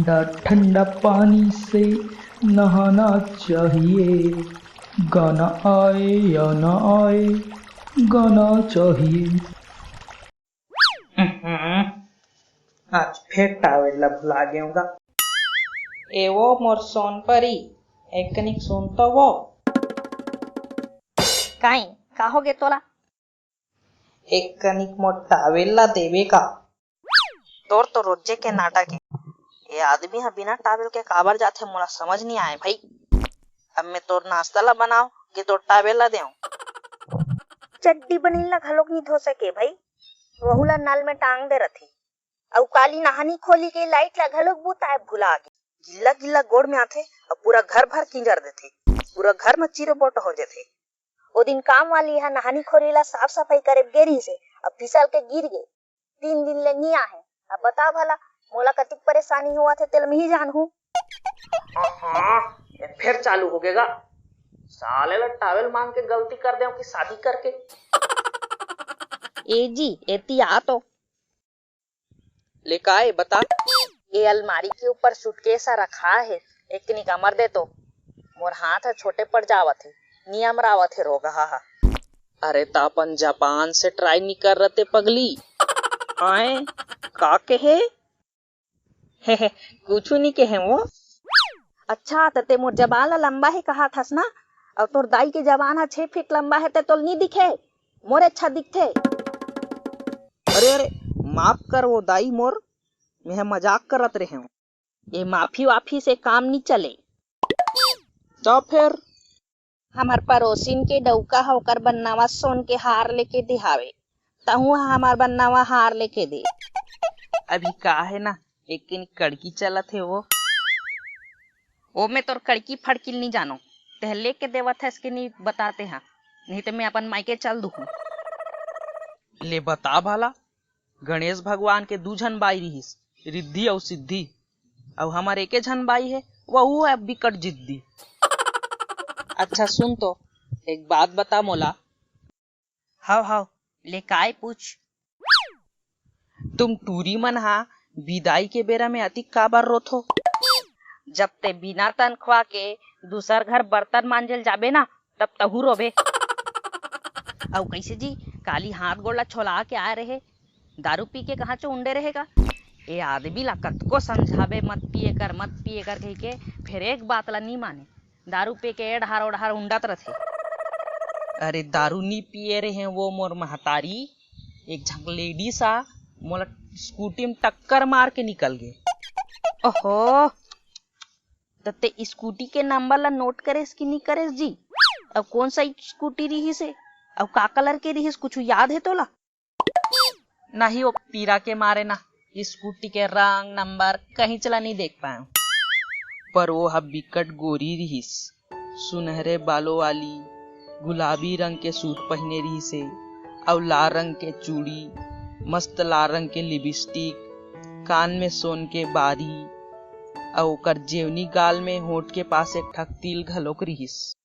ठंडा ठंडा पानी से नहाना चाहिए। गाना आए या ना आए, गाना चाहिए। आज फिर टावेला भुला गया। एवो मोर सोन परी एकनिक सुन तो वो काई का हो गे तोला? एकनिक मोर टावेला देवे का। तोर तो रोजे के नाटक है। ये आदमी हा बिना टावेल के काबर जाथे मोला समझ नहीं आए भाई। अब मैं तोर नाश्ता ला बनाओ कि तोर टावेल ला देऊं? चड्डी बनील ला घलोक नहीं धो सके भाई। वहू ला नाल में टांग दे रथे। अउ काली नहानी खोली के लाइट ला घलोक बुताए भुला गे। गिल्ला गिल्ला गोड़ में आथे और पूरा घर भर किंजर देथे। पूरा घर में चिरो बोट हो जाथे। ओ दिन काम वाली हा नहानी खोली ला साफ सफाई करे गेरी से अब फिसल के गिर गए। 3 दिन ले नहीं आए। अब बता भला मोला कतिक परेशानी हुआ थे तेल में ही जानहूं। ये फिर चालू हो गएगा। साले ला टावेल मांग के गलती कर दे कि शादी करके। ए जी एती आ तो ले काए बता। ये अलमारी के ऊपर सूटकेस रखा है। एक निक अमर दे तो मोर हाथ है छोटे पड़ जावत है। नियम रावत है रोगा हा। अरे तापन जापान से ट्राई नहीं कर रहे पगली। आए का कहे? कुछ नहीं कहे वो। अच्छा तते मोर जबान लंबा है कहा थस ना। और तोर दाई के जबान 6 फीट लंबा है ते तोल नहीं दिखे। मोर अच्छा दिखथे। अरे अरे माफ कर वो दाई मोर, मैं मजाक करत रहे हूँ। ये माफी वाफी से काम नहीं चले। तो फिर हमार पड़ोसिन के डौका होकर बननावा सोन के हार लेके दिहावे। तहु हमार बननावा हार लेके दे। अभी का है ना एक कड़की चलत है वो मैं तोर कड़की फड़किल नहीं जानो। तहले के देवत है इसके नहीं बताते हैं। नहीं तो मैं अपन मायके चल दूँ। ले बता भाला। गणेश भगवान के 2 झन बाई रहीस, रिद्धि और सिद्धि। और हमारे एक झन बाई है वह है बिकट जिद्दी। अच्छा सुन तो एक बात बता मोला। हाउ ले काय पूछ। तुम टूरी मन हा विदाई के बेरा में अति काबर रोथो? जब ते बिना तनख्वाह के दूसर घर बर्तन मांजल जाबे ना तब तहू रोबे। और कैसे जी काली हाथ गोला छोला के आए रहे। दारू पी के कहाँ चो उंडे रहेगा। ये आदमी ला कतको समझावे मत पिए कर कह के फिर एक बात ला नहीं माने। दारू पी के एढ़ार ओढ़ार उंडत रथे। अरे दारू नहीं पिए रहे वो मोर महतारी। एक झक लेडी सा मोला स्कूटी में टक्कर मार के निकल गए। ओहो तते स्कूटी के नंबर ला नोट करेस कि नहीं करेस जी? अब कौन सा स्कूटी रही से? अब का कलर के रही कुछ याद है तोला? नहीं वो पीरा के मारे ना स्कूटी के रंग नंबर कहीं चला नहीं देख पाया। पर वो हब बिकट गोरी रहीस, सुनहरे बालों वाली, गुलाबी रंग के सूट पहने रही से और लाल रंग के चूड़ी, मस्त लाल रंग के लिपस्टिक, कान में सोन के बारी और ओकर जेवनी गाल में होठ के पास एक ठक तिल घलोक रहीस।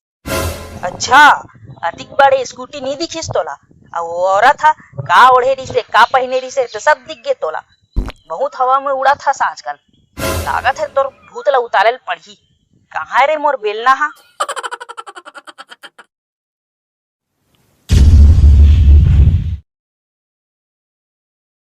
अच्छा अधिक बड़े स्कूटी नहीं दिखिस तोला? और वो औरत था का ओढ़े रही से का पहने रही से तो सब दिख गए तोला। बहुत हवा में उड़ा था आजकल। लागत है तोर भूत ला उतारल पड़ी। कहाँ रे मोर बेलना हा?